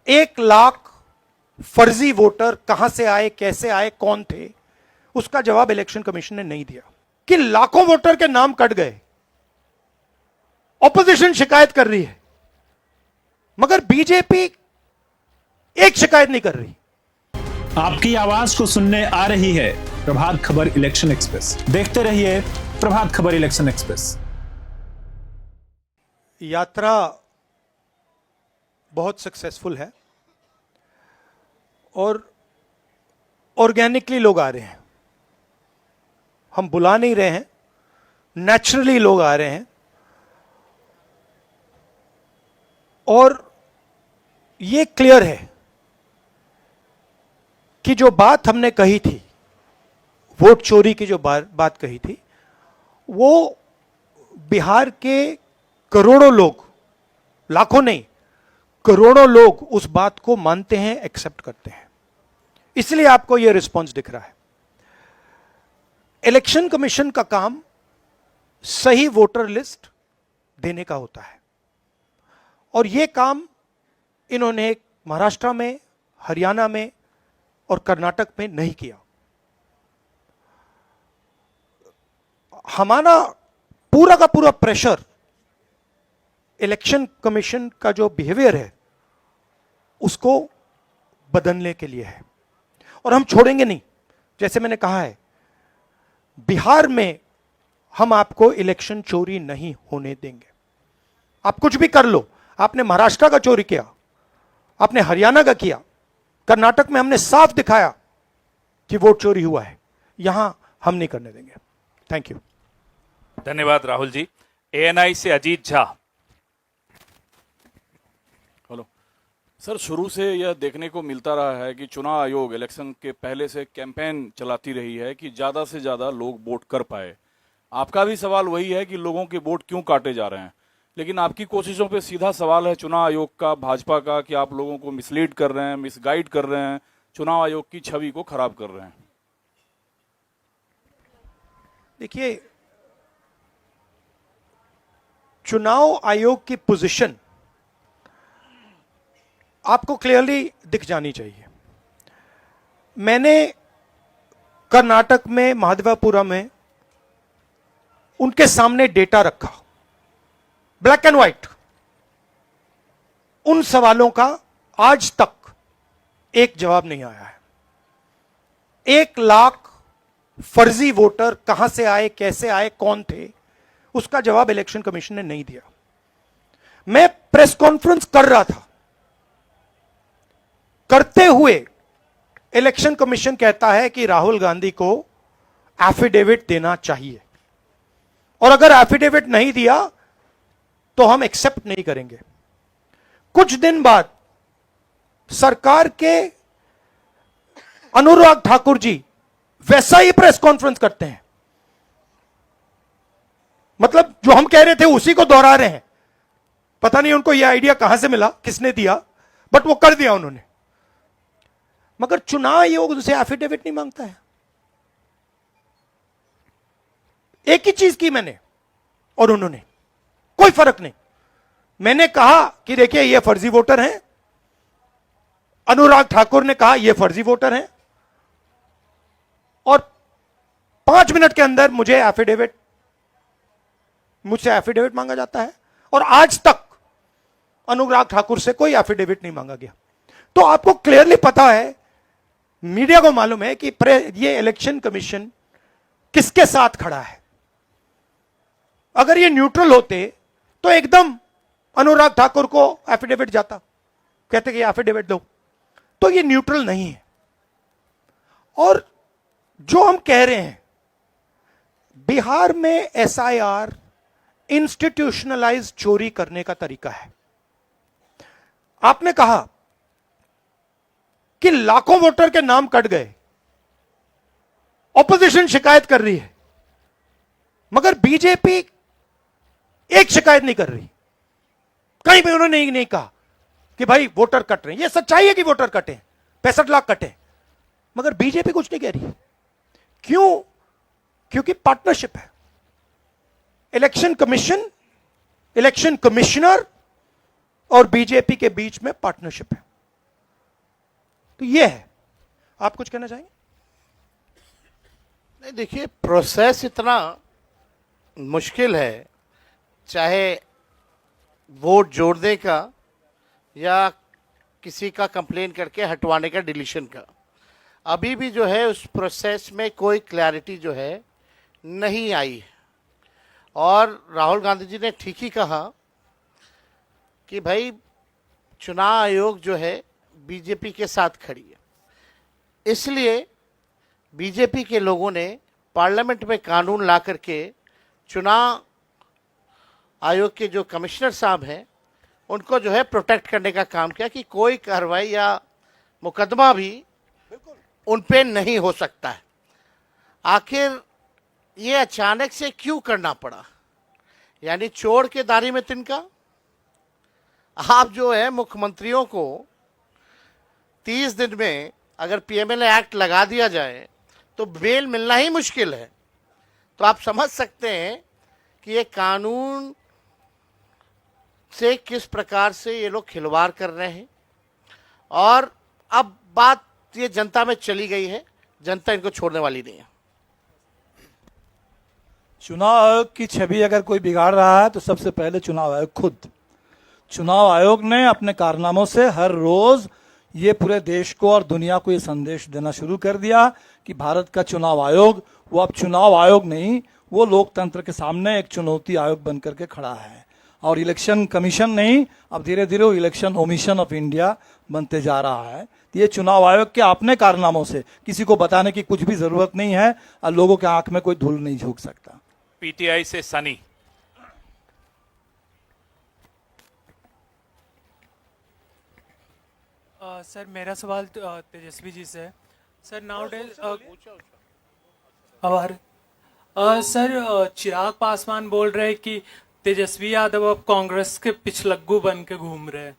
1,00,000 फर्जी वोटर कहां से आए, कैसे आए, कौन थे, उसका जवाब इलेक्शन कमीशन ने नहीं दिया। कि लाखों वोटर के नाम कट गए, ऑपोजिशन शिकायत कर रही है, मगर बीजेपी एक शिकायत नहीं कर रही। आपकी आवाज को सुनने आ रही है प्रभात खबर इलेक्शन एक्सप्रेस। देखते रहिए प्रभात खबर इलेक्शन एक्सप्रेस। यात्रा बहुत सक्सेसफुल है और ऑर्गेनिकली लोग आ रहे हैं, हम बुला नहीं रहे हैं, नेचुरली लोग आ रहे हैं। और यह क्लियर है कि जो बात हमने कही थी, वोट चोरी की जो बात कही थी, वो बिहार के करोड़ों लोग, लाखों नहीं करोड़ों लोग उस बात को मानते हैं, एक्सेप्ट करते हैं। इसलिए आपको यह रिस्पॉन्स दिख रहा है। इलेक्शन कमीशन का काम सही वोटर लिस्ट देने का होता है और यह काम इन्होंने महाराष्ट्र में, हरियाणा में और कर्नाटक में नहीं किया। हमारा पूरा का पूरा प्रेशर इलेक्शन कमीशन का जो बिहेवियर है उसको बदलने के लिए है और हम छोड़ेंगे नहीं। जैसे मैंने कहा है, बिहार में हम आपको इलेक्शन चोरी नहीं होने देंगे। आप कुछ भी कर लो, आपने महाराष्ट्र का चोरी किया, आपने हरियाणा का किया, कर्नाटक में हमने साफ दिखाया कि वोट चोरी हुआ है, यहां हम नहीं करने देंगे। Thank you. धन्यवाद राहुल जी। एएनआई से अजीत झा। हेलो सर, शुरू से यह देखने को मिलता रहा है कि चुनाव आयोग इलेक्शन के पहले से कैंपेन चलाती रही है कि ज़्यादा से ज़्यादा लोग वोट कर पाए। आपका भी सवाल वही है कि लोगों के वोट क्यों काटे जा रहे हैं, लेकिन आपकी कोशिशों पे सीधा सवाल है चुनाव आयोग का, भाजपा का, कि आप लोगों को मिसलीड कर रहे हैं, मिसगाइड कर रहे हैं, चुनाव आयोग की छवि को खराब कर रहे हैं। देखिए, चुनाव आयोग की पोजीशन आपको क्लियरली दिख जानी चाहिए। मैंने कर्नाटक में, महादेवपुरम में उनके सामने डेटा रखा, ब्लैक एंड व्हाइट। उन सवालों का आज तक एक जवाब नहीं आया है। 1,00,000 फर्जी वोटर कहां से आए, कैसे आए, कौन थे, उसका जवाब इलेक्शन कमीशन ने नहीं दिया। मैं प्रेस कॉन्फ्रेंस कर रहा था, करते हुए इलेक्शन कमीशन कहता है कि राहुल गांधी को एफिडेविट देना चाहिए और अगर एफिडेविट नहीं दिया तो हम एक्सेप्ट नहीं करेंगे। कुछ दिन बाद सरकार के अनुराग ठाकुर जी वैसा ही प्रेस कॉन्फ्रेंस करते हैं, मतलब जो हम कह रहे थे उसी को दोहरा रहे हैं। पता नहीं उनको यह आइडिया कहां से मिला, किसने दिया, बट वो कर दिया उन्होंने। मगर चुनाव आयोग उनसे एफिडेविट नहीं मांगता है। एक ही चीज की मैंने और उन्होंने, कोई फर्क नहीं। मैंने कहा कि देखिए ये फर्जी वोटर हैं, अनुराग ठाकुर ने कहा ये फर्जी वोटर हैं, और 5 मिनट के अंदर मुझसे एफिडेविट मांगा जाता है और आज तक अनुराग ठाकुर से कोई एफिडेविट नहीं मांगा गया। तो आपको क्लियरली पता है, मीडिया को मालूम है कि ये इलेक्शन कमीशन किसके साथ खड़ा है। अगर ये न्यूट्रल होते तो एकदम अनुराग ठाकुर को एफिडेविट जाता, कहते कि एफिडेविट दो। तो ये न्यूट्रल नहीं है। और जो हम कह रहे हैं, बिहार में एसआईआर इंस्टीट्यूशनलाइज चोरी करने का तरीका है। आपने कहा कि लाखों वोटर के नाम कट गए, ऑपोजिशन शिकायत कर रही है, मगर बीजेपी एक शिकायत नहीं कर रही। कहीं भी उन्होंने नहीं कहा कि भाई वोटर कट रहे हैं। यह सच्चाई है कि वोटर कटे, 65 लाख कटे, मगर बीजेपी कुछ नहीं कह रही। क्यों? क्योंकि पार्टनरशिप है। इलेक्शन कमीशन, इलेक्शन कमिश्नर और बीजेपी के बीच में पार्टनरशिप है। तो ये है। आप कुछ कहना चाहेंगे? नहीं, देखिए, प्रोसेस इतना मुश्किल है, चाहे वोट जोड़ने का या किसी का कंप्लेन करके हटवाने का, डिलीशन का। अभी भी जो है उस प्रोसेस में कोई क्लैरिटी जो है नहीं आई है। और राहुल गांधी जी ने ठीक ही कहा कि भाई चुनाव आयोग जो है बीजेपी के साथ खड़ी है, इसलिए बीजेपी के लोगों ने पार्लियामेंट में कानून ला करके चुनाव आयोग के जो कमिश्नर साहब हैं उनको जो है प्रोटेक्ट करने का काम किया कि कोई कार्रवाई या मुकदमा भी उन पे नहीं हो सकता है। आखिर ये अचानक से क्यों करना पड़ा? यानी चोर के दाढ़ी में तिनका। आप जो है मुख्यमंत्रियों को 30 दिन में अगर पीएमएलए एक्ट लगा दिया जाए तो बेल मिलना ही मुश्किल है। तो आप समझ सकते हैं कि ये कानून से किस प्रकार से ये लोग खिलवाड़ कर रहे हैं। और अब बात ये जनता में चली गई है, जनता इनको छोड़ने वाली नहीं है। चुनाव आयोग की छवि अगर कोई बिगाड़ रहा है तो सबसे पहले चुनाव आयोग खुद। चुनाव आयोग ने अपने कारनामों से हर रोज ये पूरे देश को और दुनिया को ये संदेश देना शुरू कर दिया कि भारत का चुनाव आयोग वो अब चुनाव आयोग नहीं, वो लोकतंत्र के सामने एक चुनौती आयोग बन करके खड़ा है। और इलेक्शन कमीशन नहीं, अब धीरे धीरे वो इलेक्शन ओमिशन ऑफ इंडिया बनते जा रहा है। तो ये चुनाव आयोग के अपने कारनामों से किसी को बताने की कुछ भी जरूरत नहीं है और लोगों के आंख में कोई धूल नहीं झोंक सकता। पीटीआई से सनी। सर मेरा सवाल तेजस्वी जी से है। Sir now days sir Chirag Paswan बोल रहे हैं कि तेजस्वी यादव अब कांग्रेस के पिछलग्गू बन के घूम रहे हैं।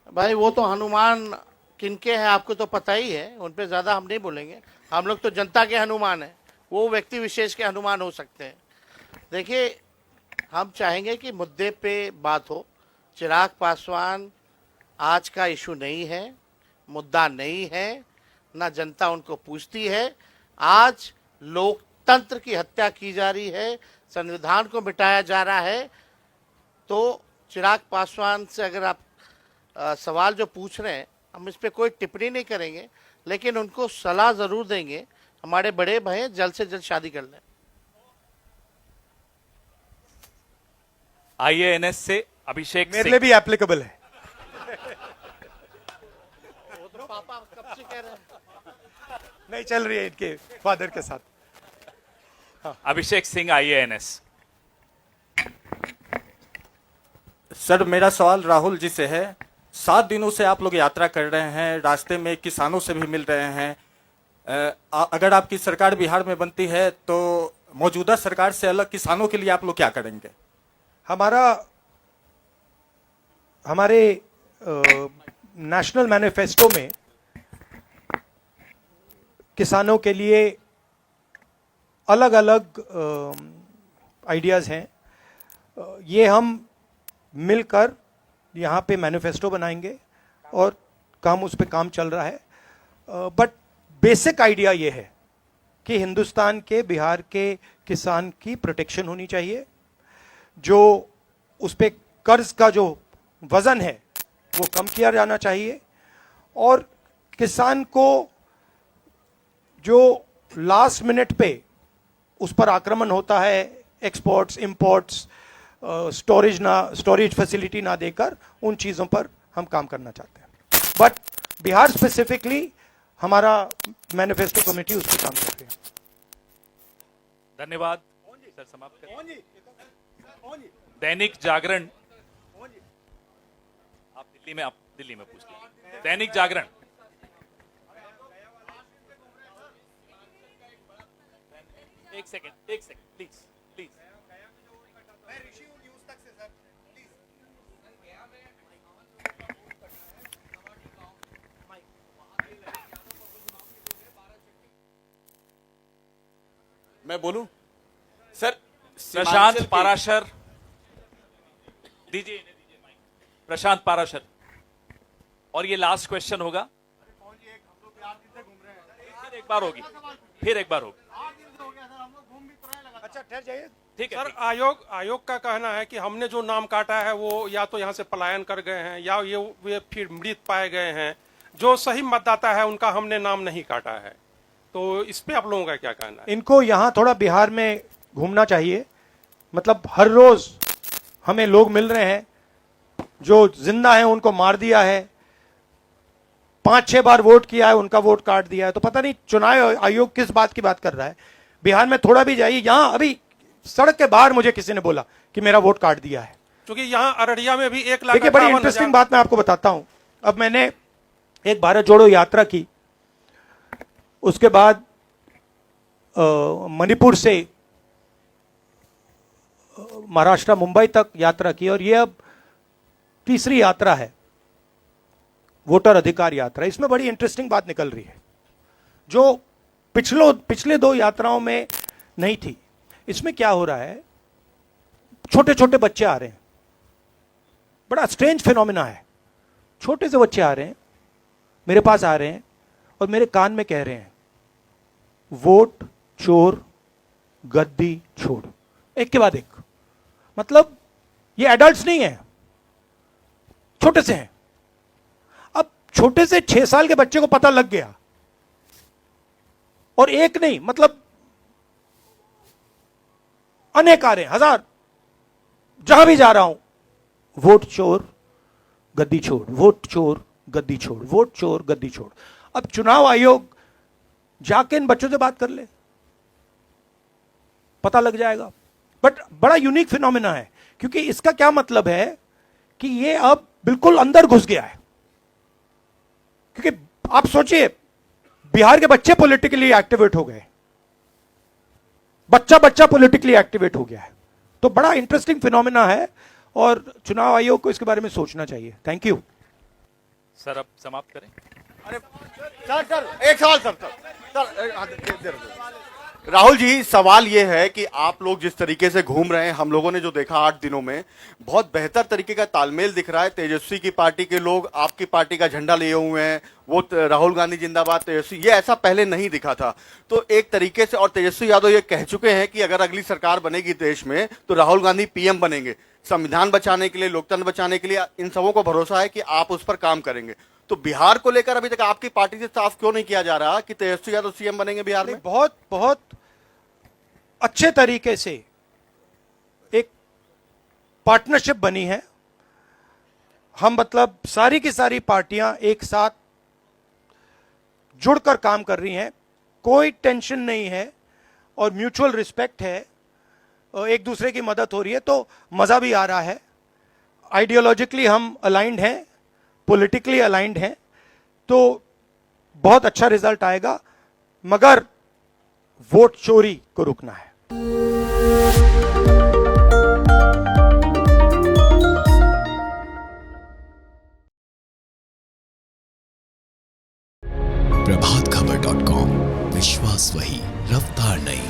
भाई वो तो हनुमान किनके हैं आपको तो पता ही है, उन पे ज़्यादा हम नहीं बोलेंगे। हम लोग तो जनता के हनुमान हैं, वो व्यक्ति विशेष के हनुमान हो सकते हैं। देखिए, हम चाहेंगे कि मुद्दे पे बात हो। चिराग पासवान आज का इशू नहीं है, मुद्दा नहीं है, ना जनता उनको पूछती है। आज लोकतंत्र की हत्या की जा रही है, संविधान को मिटाया जा रहा है। तो चिराग पासवान से अगर आप सवाल जो पूछ रहे हैं, हम इस पे कोई टिप्पणी नहीं करेंगे, लेकिन उनको सलाह ज़रूर देंगे। हमारे बड़े भाई जल्द से जल्द शादी कर लें। आईएएनएस से अभिषेक मेरे सिंह। लिए भी एप्लीकेबल है। तो पापा कब से कह रहे हैं? नहीं चल रही है इनके फादर के साथ। अभिषेक सिंह आईएएनएस। सर मेरा सवाल राहुल जी से है। 7 दिनों से आप लोग यात्रा कर रहे हैं, रास्ते में किसानों से भी मिल रहे हैं। अगर आपकी सरकार बिहार में बनती है तो मौजूदा सरकार से अलग किसानों के लिए आप लोग क्या करेंगे? हमारे नेशनल मैनिफेस्टो में किसानों के लिए अलग अलग आइडियाज़ हैं। ये हम मिलकर यहाँ पे मैनिफेस्टो बनाएंगे और उस पे काम चल रहा है। बट बेसिक आइडिया ये है कि हिंदुस्तान के, बिहार के किसान की प्रोटेक्शन होनी चाहिए। जो उस पे कर्ज का जो वजन है वो कम किया जाना चाहिए। और किसान को जो लास्ट मिनट पे उस पर आक्रमण होता है, एक्सपोर्ट्स, इंपोर्ट्स, स्टोरेज फैसिलिटी ना देकर, उन चीज़ों पर हम काम करना चाहते हैं। बट बिहार स्पेसिफिकली हमारा मैनिफेस्टो कमेटी उस पर काम करती है। धन्यवाद सर, समाप्त करें। दैनिक जागरण। आप दिल्ली में पूछ लीजिए। दैनिक जागरण। एक सेकंड प्लीज। मैं बोलूं सर? प्रशांत पाराशर दीजिए माइक। प्रशांत पाराशर। और ये लास्ट क्वेश्चन होगा। फिर एक बार होगी, फिर एक बार होगी। अच्छा ठहर जाइए। ठीक है, सर, आयोग का कहना है कि हमने जो नाम काटा है वो या तो यहाँ से पलायन कर गए हैं या वे फिर मृत पाए गए हैं। जो सही मतदाता है उनका हमने नाम नहीं काटा है। तो इस पे आप लोगों का क्या कहना है? इनको यहाँ थोड़ा बिहार में घूमना चाहिए। मतलब हर रोज हमें लोग मिल रहे हैं जो जिंदा हैं, उनको मार दिया है, 5-6 बार वोट किया है, उनका वोट काट दिया है। तो पता नहीं चुनाव आयोग किस बात की बात कर रहा है। बिहार में थोड़ा भी जाइए, यहां अभी सड़क के बाहर मुझे किसी ने बोला कि मेरा वोट काट दिया है। क्योंकि यहाँ अररिया में भी 1,58,000। देखिए, बड़ी इंटरेस्टिंग बात मैं आपको बताता हूं। अब मैंने एक भारत जोड़ो यात्रा की, उसके बाद मणिपुर से महाराष्ट्र मुंबई तक यात्रा की, और ये अब तीसरी यात्रा है, वोटर अधिकार यात्रा। इसमें बड़ी इंटरेस्टिंग बात निकल रही है जो पिछले 2 यात्राओं में नहीं थी। इसमें क्या हो रहा है, छोटे छोटे बच्चे आ रहे हैं, बड़ा स्ट्रेंज फिनोमिना है। छोटे से बच्चे आ रहे हैं, मेरे पास आ रहे हैं और मेरे कान में कह रहे हैं, वोट चोर गद्दी छोड़, एक के बाद एक। मतलब ये एडल्ट्स नहीं है, छोटे से हैं। अब छोटे से 6 साल के बच्चे को पता लग गया, और एक नहीं, मतलब अनेक आ रहे हैं, हजार। जहां भी जा रहा हूं, वोट चोर गद्दी छोड़, वोट चोर गद्दी छोड़, वोट चोर गद्दी छोड़। अब चुनाव आयोग जाके इन बच्चों से बात कर ले, पता लग जाएगा। बट बड़ा यूनिक फिनोमिना है, क्योंकि इसका क्या मतलब है कि ये अब बिल्कुल अंदर घुस गया है। क्योंकि आप सोचिए, बिहार के बच्चे पॉलिटिकली एक्टिवेट हो गए, बच्चा पॉलिटिकली एक्टिवेट हो गया है। तो बड़ा इंटरेस्टिंग फिनोमिना है और चुनाव आयोग को इसके बारे में सोचना चाहिए। थैंक यू सर, अब समाप्त करें। सर एक सवाल सर राहुल जी, सवाल ये है कि आप लोग जिस तरीके से घूम रहे हैं, हम लोगों ने जो देखा 8 दिनों में, बहुत बेहतर तरीके का तालमेल दिख रहा है। तेजस्वी की पार्टी के लोग आपकी पार्टी का झंडा लिए हुए हैं, वो राहुल गांधी जिंदाबाद तेजस्वी, ये ऐसा पहले नहीं दिखा था। तो एक तरीके से, और तेजस्वी यादव ये कह चुके हैं कि अगर अगली सरकार बनेगी देश में तो राहुल गांधी पीएम बनेंगे। संविधान बचाने के लिए, लोकतंत्र बचाने के लिए इन सबों को भरोसा है कि आप उस पर काम करेंगे। तो बिहार को लेकर अभी तक आपकी पार्टी से साफ क्यों नहीं किया जा रहा कि तेजस्वी यादव सीएम बनेंगे बिहार में? बहुत अच्छे तरीके से एक पार्टनरशिप बनी है। हम मतलब सारी की सारी पार्टियां एक साथ जुड़कर काम कर रही हैं, कोई टेंशन नहीं है और म्यूचुअल रिस्पेक्ट है, और एक दूसरे की मदद हो रही है, तो मजा भी आ रहा है। आइडियोलॉजिकली हम अलाइंड हैं, पॉलिटिकली अलाइंड हैं, तो बहुत अच्छा रिजल्ट आएगा। मगर वोट चोरी को रुकना है। प्रभातखबर.com, विश्वास वही, रफ्तार नहीं।